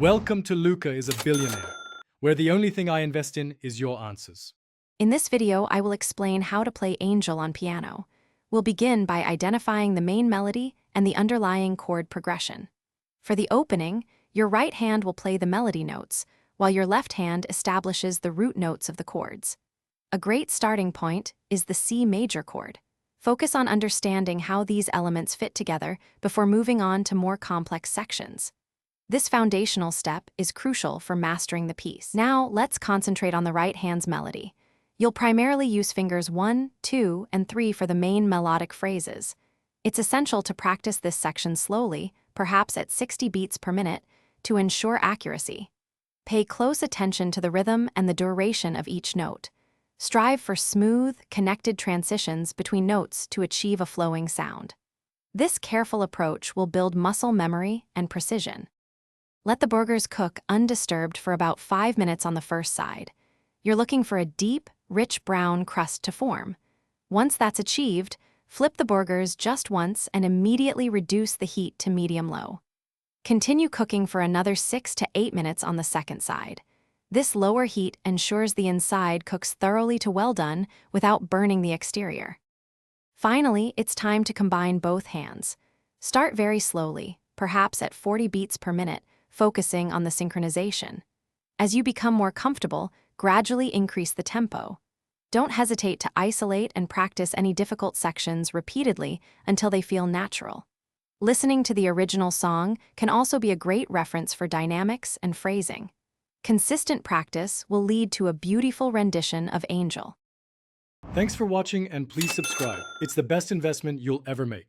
Welcome to Luca is a Billionaire, where the only thing I invest in is your answers. In this video, I will explain how to play Angel on piano. We'll begin by identifying the main melody and the underlying chord progression. For the opening, your right hand will play the melody notes, while your left hand establishes the root notes of the chords. A great starting point is the C major chord. Focus on understanding how these elements fit together before moving on to more complex sections. This foundational step is crucial for mastering the piece. Now, let's concentrate on the right hand's melody. You'll primarily use fingers 1, 2, and 3 for the main melodic phrases. It's essential to practice this section slowly, perhaps at 60 beats per minute, to ensure accuracy. Pay close attention to the rhythm and the duration of each note. Strive for smooth, connected transitions between notes to achieve a flowing sound. This careful approach will build muscle memory and precision. Let the burgers cook undisturbed for about 5 minutes on the first side. You're looking for a deep, rich brown crust to form. Once that's achieved, flip the burgers just once and immediately reduce the heat to medium-low. Continue cooking for another 6 to 8 minutes on the second side. This lower heat ensures the inside cooks thoroughly to well done without burning the exterior. Finally, it's time to combine both hands. Start very slowly, perhaps at 40 beats per minute, focusing on the synchronization. As you become more comfortable, gradually increase the tempo. Don't hesitate to isolate and practice any difficult sections repeatedly until they feel natural. Listening to the original song can also be a great reference for dynamics and phrasing. Consistent practice will lead to a beautiful rendition of Angel. Thanks for watching and please subscribe. It's the best investment you'll ever make.